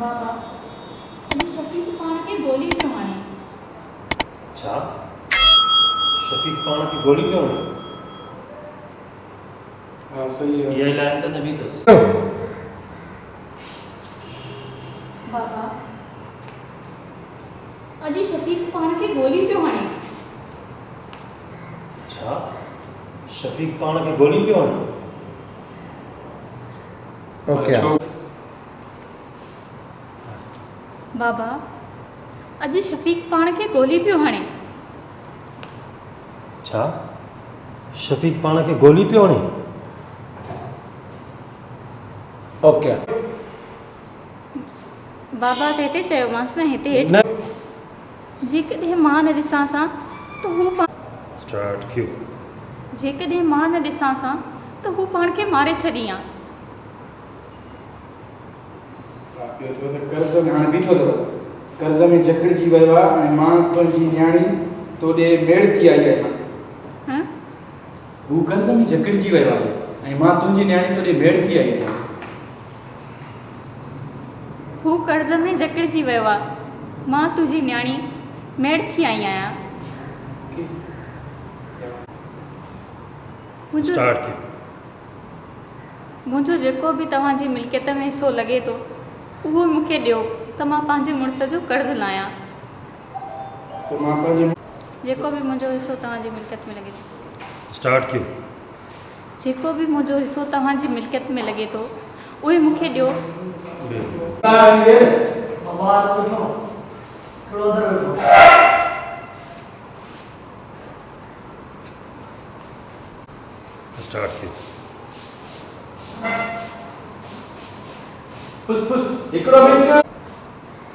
बाबा अॼु शफ़ीक पाण खे गोली पियो हणे। छा? शफ़ीक पाण खे गोली पियो हणे? हाँ सही है। इहा लाइन त न बि अथसि। बाबा अॼु शफ़ीक पाण खे गोली पियो हणे। छा? शफ़ीक पाण खे गोली पियो हणे? ओके बाबा अॼु शफ़ीक पाण खे गोली पियो हणे। छा? शफ़ीक पाण खे गोली पियो हणे? ओके बाबा त हिते चयोमांसि न हिते हेठि न जेकॾहिं मां न ॾिसां सां त हू स्टार्ट क्यू। जेकॾहिं मां न ॾिसां सां त हू पाण खे मारे छॾींहा। कर्ज़ में हाणे बीठो अथव, कर्ज़ में जकड़जी वियो आहे ऐं मां तुंहिंजी न्याणी तोॾे मेड़ थी आई आहियां। हां हू कर्ज़ में जकड़जी वियो आहे ऐं मां तुंहिंजी न्याणी तोॾे मेड़ थी आई आहियां। हू कर्ज़ में जकड़जी वियो आहे, मां तुंहिंजी न्याणी मेड़ थी आई आहियां। Start Q. मुंहिंजो जेको बि तव्हांजी मिल्कियत में हिसो लॻे थो उहो मूंखे ॾियो त मां पंहिंजे मुड़ुस जो कर्ज़ु लाहियां। तो मां पंहिंजे जेको बि मुंहिंजो हिसो तव्हांजी मिल्कियत में लॻे थो स्टार्ट क्यू। जेको बि मुंहिंजो हिसो तव्हांजी मिल्कियत में लॻे थो उहे मूंखे ॾियो। Start Q. पुस पुस हिकिड़ो मिनट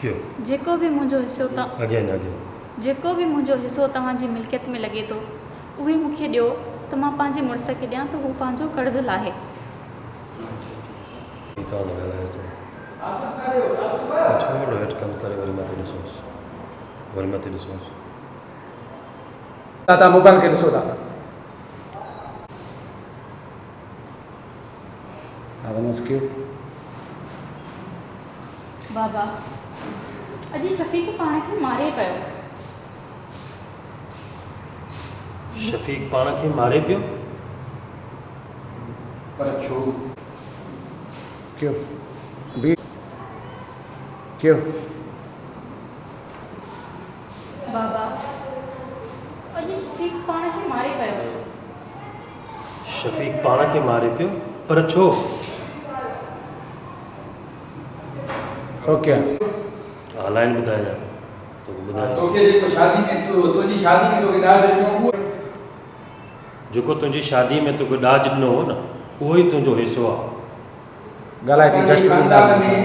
क्यू। जेको बि मुंहिंजो हिसो अगेन अगेन। जेको बि मुंहिंजो हिसो तव्हांजी मिल्कियत में लॻे थो उहे मूंखे ॾियो त मां पंहिंजे मुड़ुस खे ॾियां त हू पंहिंजो कर्ज़ु लाहे। छोड़ो हेठि कमु करे वरी मथे ॾिसोसि, वरी मथे ॾिसोसि। तव्हां मोबाइल खे ॾिसो था। हा वञोसि क्यों बाबा अॼु शफ़ीक पाण खे मारे पियो। शफ़ीक पाण खे मारे पियो? पर छो? क्यों बी क्यों? बाबा अॼु शफ़ीक पाण खे मारे पियो। शफ़ीक पाण खे मारे पियो? पर छो? ओके हा लाइन ॿुधाइजां, तोखे ॿुधायां। तोखे जेको शादी में तुंहिंजी शादी में तोखे ॾाज ॾिनो उहो जेको तुंहिंजी शादी में तोखे ॾाज ॾिनो हो न उहो ई तुंहिंजो हिसो आहे। असांजे खानदान में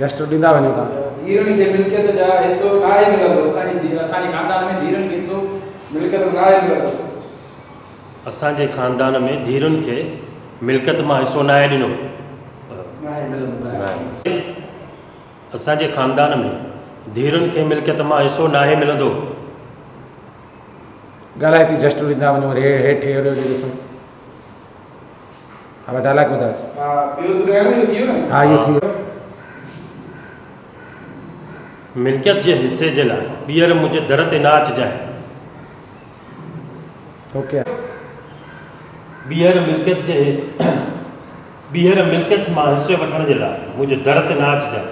जस्ट ॾींदा वञो तव्हां। धीअरुनि खे मिल्कियत जा हिसो नाहे मिलंदो। असांजे खानदान में धीअरुनि खे हिसो मिल्कियत नाहे मिलंदो। असांजे खानदान में धीअरुनि खे मिल्कियत मां हिसो नाहे ॾिनो। नाहे मिलंदो। असांजे खानदान में धीअरुनि खे मिल्कियत मां हिसो नाहे मिलंदो। ॻाल्हाए थी जस्ट ॾींदा वञो हेठि ॾिसो। हा डायलॉग ॿुधायो। हा ॿियो ॿुधायो इहो थी वियो न? हा इहो थी वियो। मिल्कियत जे हिसे जे लाइ ॿीहर मुंहिंजे दर ते न अचिजांइ। ओके ॿीहर मिल्कियत मां हिसो वठण जे लाइ मुंहिंजे दर ते न अचिजांइ।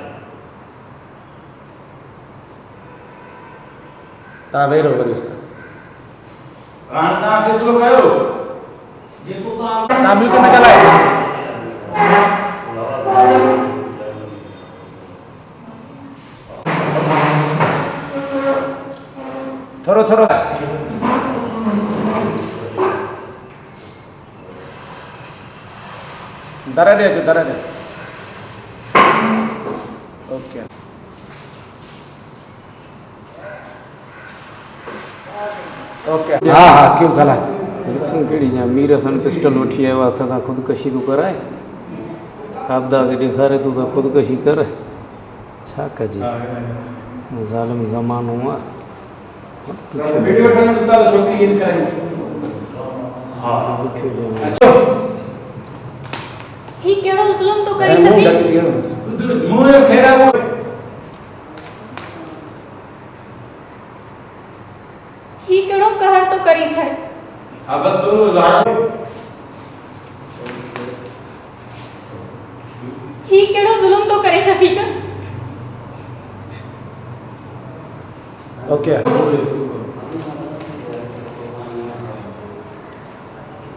तव्हां वेहो वरी हाणे तव्हां फ़ैसिलो कयो। जेको तव्हां बिल्कुलु न ॻाल्हायो। थोरो थोरो दर ॾे अचो दर ॾे। ओके ओके हा हा क्यों ॻाल्हाए। कहिड़ी या मीर सन पिस्टल वठी आयो आहे हथ सां ख़ुदकशी थो कराए। आपदा खे ॾेखारे थो त ख़ुदकशी कर। छा कजे ज़ालिम ज़मानो आहे। वीडियो ठाहिण साल छोकिरी इन कराई। हा ॾुखियो ॾींहुं। अचो ही कहिड़ो ज़ुल्म थो करे मुंह शफ़ीक? ढके ॾियो। मुंह जो खेरा वो ही कहिड़ो कहर थो करी छॾ? अब बस सुनो ज़ारा ही कहिड़ो ज़ुल्म थो करे शफ़ीक? ओके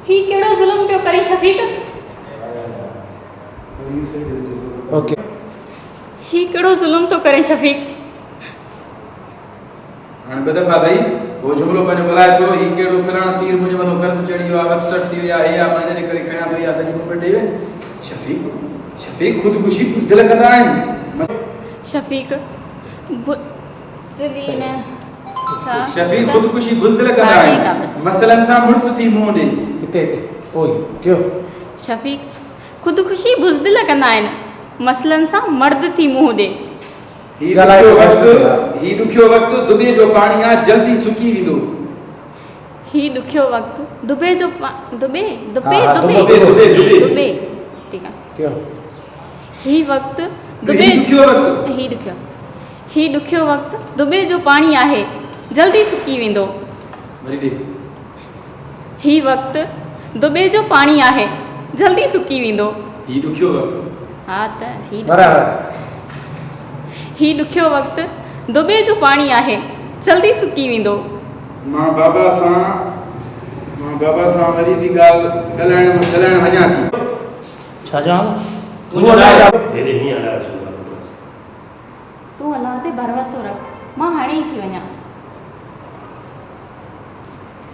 ही कहिड़ो ज़ुल्म पियो करे शफ़ीक? ओके ही कहिड़ो ज़ुल्म थो करे शफ़ीक? हाणे ॿ दफ़ा भई वो जुमिलो पंहिंजो ॻाल्हाए थो ही कहिड़ो फलाणो तीर मुंहिंजे मथां कर्ज़ चढ़ी वियो आहे अपसेट थी विया हे आहे मां जे करे खयां थो या सॼी मुंहुं ॾेई वञे शफ़ीक ख़ुदकुशी बुज़दिल कंदा आहिनि शफ़ीक बुज़दिली न छा? शफ़ीक ख़ुदकुशी बुज़दिल कंदा हा, ठीकु आहे आहिनि बसि। मसइलनि सां मुड़ुस थी मुंहुं ॾे हिते ओए कयो शफ़ीक ख़ुदकुशी बुज़दिल कंदा आहिनि मसइलनि सां मर्द थी मुंहुं ॾे। ही ॾुखियो वक़्तु दुबे जो पाणी आहे जल्दी सुकी वेंदो ही ॾुखियो वक़्तु दुबे जो दुबे दुबे हा, दुबे दुबे दुबे ठीकु आहे। कयो ही वक़्तु दुबे ही ॾुखियो वक़्तु ही ॾुखियो वक़्तु दुबे जो पाणी आहे जल्दी सुकी वेंदो। वरी ॾे ही वक़्तु दुबे जो पाणी आहे जल्दी सुकी वेंदो। ही ॾुखियो वक़्तु हा त बराबरि ही ॾुखियो वक़्तु दुबे जो पाणी आहे जल्दी सुकी वेंदो। मां बाबा सां वरी बि ॻाल्हाइण वञा थी छा चवां? तूं हेॾे हीअं हलाए छॾियो। तूं अलाह ते भरोसो रख मां हाणे ई थी वञा।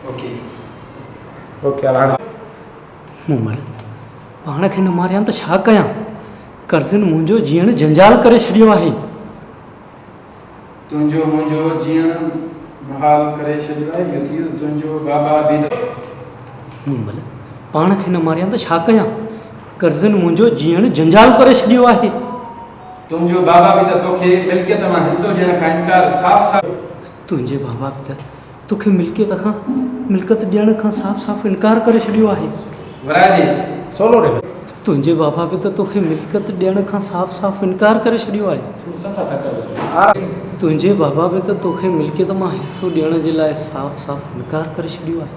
ओके ओके हाणे मूमल पाण खे न मारियां त छा कयां? कर्ज़नि मुंहिंजो जीअण जंजाल करे छॾियो आहे। तुंहिंजो मुंहिंजो जीअण मुहाल करे छॾियो आहे इहो थी तुंहिंजो बाबा बि मूमल पाण खे न मारियां त छा कयां? कर्ज़नि मुंहिंजो जीअण जंजाल करे छॾियो आहे। तुंहिंजो बाबा बि त तोखे मिल्कियत मां हिसो ॾियण खां इनकार साफ़ तुंहिंजे बाबा बि त तोखे मिल्कियत ॾियण खां साफ़ इनकार करे छॾियो आहे। वराए ॾे सोलो ॾे तुंहिंजे बाबा बि त तोखे मिल्कियत ॾियण खां साफ़ इनकार करे छॾियो आहे। तुंहिंजे बाबा बि त तोखे मिल्कियत मां हिसो ॾियण जे लाइ साफ़ इनकार करे छॾियो आहे।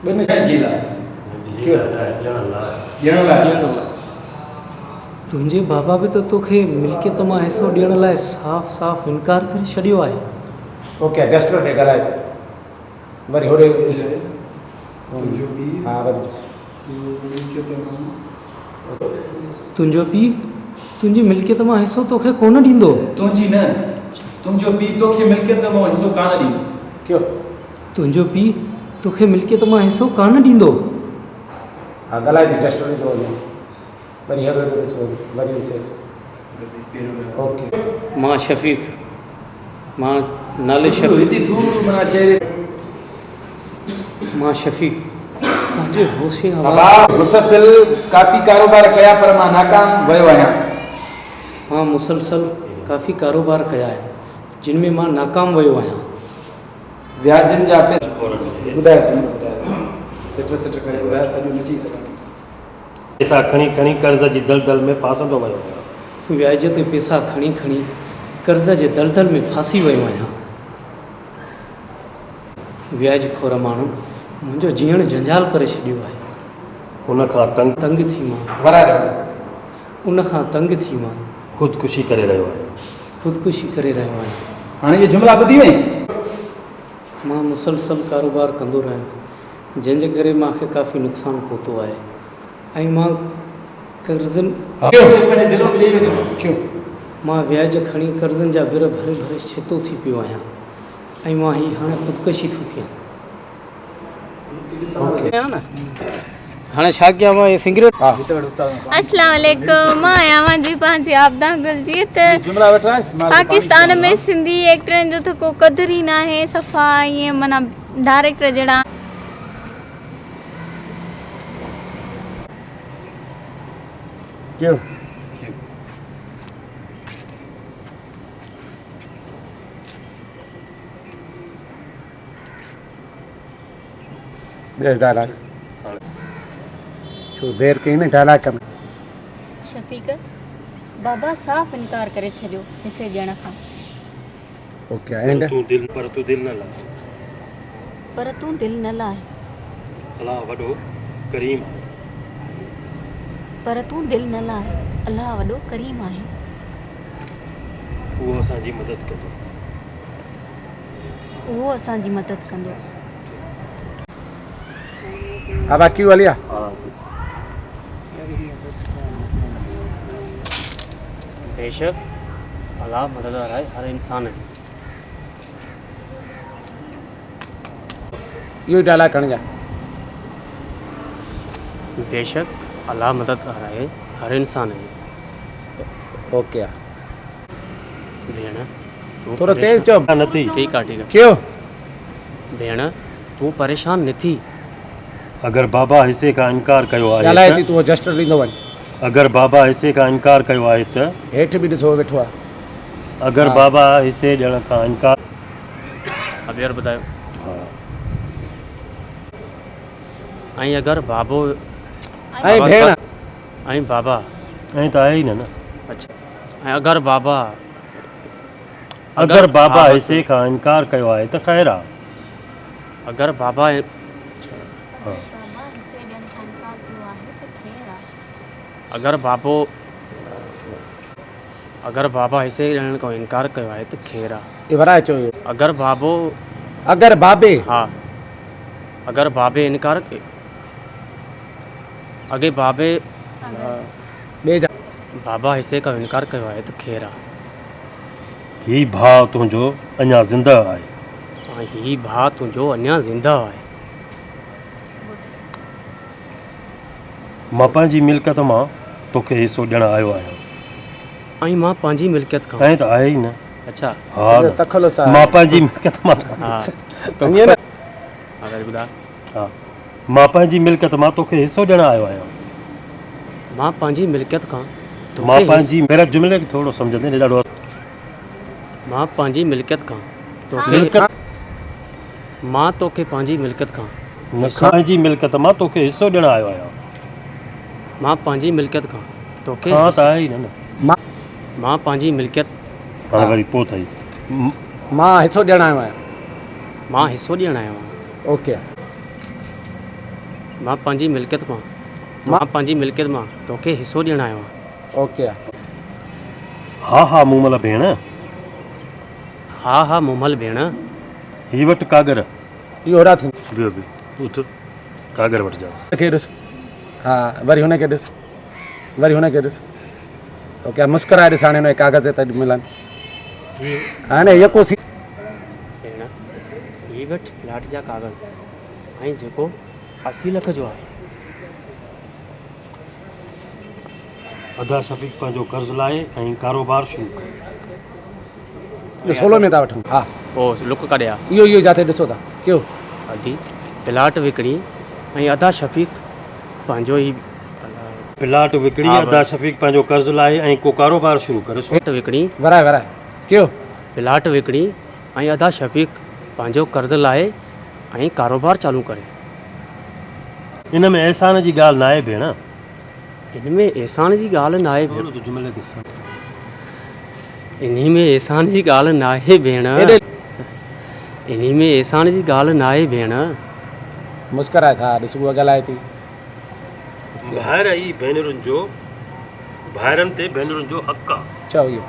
ॿिनि शइ जी लाइ ॾियण लाइ तुंहिंजे बाबा बि त तोखे मिल्कियत मां हिसो ॾियण लाइ साफ़ इनकार करे छॾियो आहे। ओके जस्ट टे ॻाल्हाए वरी होॾे तुंहिंजो पीउ हा वरी तुंहिंजो पीउ तुंहिंजी मिल्कियत मां हिसो तोखे कोन ॾींदो। तुंहिंजी न तुंहिंजो पीउ तोखे मिल्कियत मां हिसो कान ॾींदो कयो तुंहिंजो पीउ तोखे मिल्कियत मां हिसो कान ॾींदो। हा ॻाल्हाए थी जस्ट थो वञे वरी वरी ओके मां शफ़ीक मां नाले शफ़ीक माना चए मां शफ़ीक पंहिंजे होशे मुसलसिल काफ़ी कारोबार कया पर मां नाकाम वियो आहियां। मां मुसलसल काफ़ी कारोबार कया आहिनि जिन में मां नाकाम वियो आहियां। व्याजनि जा ॿुधाए सिट करे ॿुधाए सॼो नची सघां पैसा खणी कर्ज़ जी दलदल में फासंदो वियो आहियां। व्याज ते पैसा खणी कर्ज़ जे दलदल में फासी वियो आहियां। व्याज खोर माण्हू मुंहिंजो जीअण जंजाल करे छॾियो आहे। उन खां तंग थी मां उन खां तंग थी मां ख़ुदकुशी करे रहियो आहे। ख़ुदकुशी करे रहियो आहियां। हाणे इहे जुमिला ॿुधी वई मां मुसलसल कारोबार कंदो रहियुमि जंहिंजे करे मूंखे काफ़ी नुक़सानु पहुतो आहे ऐं मां कर्ज़नि मां व्याज खणी कर्ज़नि जा बिर भरे छितो थी पियो आहियां ऐं मां हीअ हाणे ख़ुदकुशी थो कयां। हाणे छा कयां मां सिगरेट अस्सलाम वालेकुम मां आहियां जी पंहिंजी आपदा गुलजी त पाकिस्तान में सिंधी एक्टरनि जो त को क़दुरु ई न आहे सफ़ा ईअं माना डायरेक्टर जहिड़ा क्यों छो देर कई न डायलॉग में शफ़ीक बाबा साफ़ इनकार करे छॾियो हिसे ॾियण खां। ओके एंड तूं दिल न ला। पर तूं दिलि न लाइ। अलाह वॾो करीम आहे। पर तूं दिलि न लाइ। अलाह वॾो करीम आहे। उहो असांजी मदद कंदो। उहो असांजी मदद कंदो। अब क्यों वालिया बेशक अल्लाह मददगार है हर इंसान है। यो डायलॉग करने जा बेशक अल्लाह मददगार है हर इंसान है। ओके भेण तूं थोड़ा तेज चो नथी ठीक है क्यों भेण तूं परेशान न थी। अगर बाबा हिसे खां इनकार कयो आहे ॻाल्हाए थी त तूं जस्ट ॾींदो वञ अगर बाबा हिसे खां इनकार कयो आहे त हेठि बि ॾिसो वेठो आहे अगर हा। बाबा हिसे ॾियण खां इनकार अब यार बतायो ऐं अगर बाबो ऐं भेण ऐं बाबा ऐं त आहे ई न अच्छा ऐं अगर बाबा अगर बाबा हा, बस। हिसे खां इनकार कयो आहे त ख़ैर आहे। अगर बाबा हा। बाबा हिसे ॾियण खां इनकार कयो आहे त ख़ैर आहे। अगर बाबा हिसे ॾियण खां इनकार कयो आहे त ख़ैर आहे। इवराए चो अगर बाबो अगर बाबे हा अगर बाबे इनकार अगे बाबे ॿिए जा बाबा हिसे खां इनकार कयो आहे त ख़ैर आहे। ही भाउ तुंहिंजो अञा ज़िंदा आहे। ऐं ही भाउ तुंहिंजो अञा ज़िंदा आहे। मां पंहिंजी मिल्कियत मां तोखे हिसो ॾियणु आयो आहियां। ऐं मां पंहिंजी मिल्कियत खां ऐं त आहे ई न। अच्छा हा न। तखलो सा मां पंहिंजी मिल्कियत मां हा ईअं न अगर ॿुधा हा मां पंहिंजी मिल्कियत मां तोखे हिसो ॾियणु आयो आहियां। मां पंहिंजी मिल्कियत खां मां पंहिंजी मेरा जुमिले खे थोरो सम्झंदे ने ॾाढो मां पंहिंजी मिल्कियत खां मां तोखे पंहिंजी मिल्कियत खां न पंहिंजी मिल्कियत मां तोखे हिसो ॾियणु आयो आहियां। मां पंहिंजी मिल्कियत खां तोखे हा त आहे ई न। मां पंहिंजी मिल्कियत हाणे वरी पोइ अथई मां हिसो ॾियण आयो आहियां। मां हिसो ॾियणु आयो आहियां। ओके मां पंहिंजी मिल्कियत मां मां पंहिंजी मिल्कियत मां तोखे हिसो ॾियणु आयो आहियां। ओके हा हा मूं महिल भेण हा हा मुमल भेण ही वटि कागर इहो होड़ा थी ॿियो बि उथ कागर वठिजांइ। खे ॾिस हा वरी हुनखे ॾिस वरी हुनखे ॾिस ओके मुस्कुराए ॾिस हाणे हुनजे कागज़ ते मिलनि हाणे यको सी भेण ही वटि प्लाट जा कागज़ ऐं जेको 80 लख जो आहे। अदा शफ़ीक पंहिंजो कर्ज़ लाहे ऐं कारोबार शुरू कयो। इहो 16 में था वठूं हा पोइ लुक कढिया इहो जिते ॾिसो था कयो अधी प्लाट विकिणी ऐं अदा शफ़ीक पंहिंजो ई प्लाट विकिणी हा, अदा शफ़ीक पंहिंजो कर्ज़ लाहे ऐं को कारोबार शुरू करे प्लाट विकिणी वराए वराए कयो प्लाट विकिणी ऐं अदा शफ़ीक पंहिंजो कर्ज़ लाहे ऐं कारोबार चालू करे। इन में अहसान जी ॻाल्हि न आहे भेण। इन में एहसान जी ॻाल्हि न आहे भेण। थोरो जुमिले खे सम्झ। इन में एहसान जी ॻाल्हि न आहे भेण। एॾे इन में एहसान जी ॻाल्हि न आहे भेण। मुस्कुराए था ॾिस उहा ॻाल्हाए थी ॿाहिरि आई भेनरुनि जो ॿाहिरनि ते भेनरुनि जो हक़ आहे। चओ इहो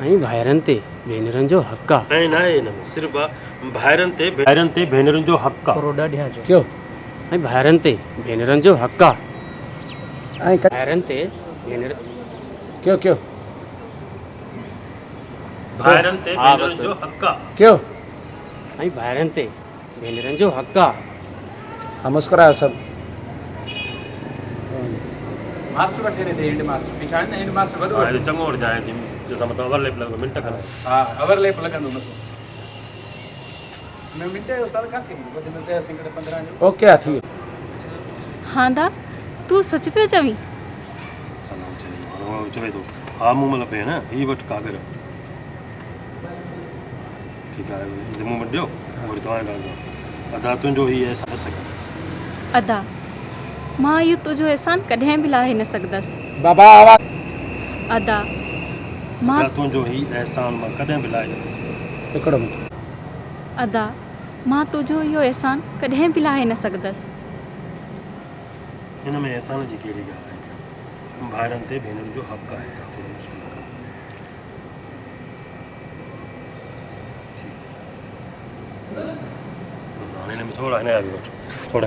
ऐं भाइरनि ते भेनरुनि जो हक़ आहे। ऐं न आहे हिन में सिर्फ़ु भाइरनि ते भेनरुनि जो हक़ आहे। करोड़ा ॾियां जो कयो ऐं भाइरनि ते भेनरुनि जो हक़ आहे। ऐं भाइरनि ते भेनर कयो कयो भाइरनि ते हा, भेनरुनि बसि। जो हक़ आहे। कयो ऐं भाइरनि ते भेनरुनि जो हक़ आहे। हा मुस्कुरायो सभु मास्टर वठे ने एंड मास्टर पिछाड़ी ने एंड मास्टर वडो हाणे चङो वठिजांइ जंहिंसां मतिलबु ओवरलेप लॻंदो मिंट खनि। हा ओवरलेप लॻंदो मथो न मिंट जो उस्ताद काथे वधि में वधि 15 जो ओके आहे थी वियो हाँ दा तूं सच पियो चवीं? चवे थो हा मूं महिल भेण ही वटि कागर ठीकु आहे मूं वटि ॾियो वरी तव्हां ॻाल्हि अदा तुंहिंजो ही अहसासु अदा मां इहो तुंहिंजो एहसान कॾहिं बि लाहे न सघंदसि। बाबा आवाज़ अदा मां अदा तुंहिंजो ही एहसान मां कॾहिं बि लाहे न सघंदुसि। हिकिड़ो मिंट अदा मां तुंहिंजो इहो एहसान कॾहिं बि लाहे न सघंदसि। हिन में एहसान जी कहिड़ी ॻाल्हि आहे? भाइरनि ते भेनरुनि जो हक़ आहे। हाणे हिन में थोरा हिन जा बि वठो।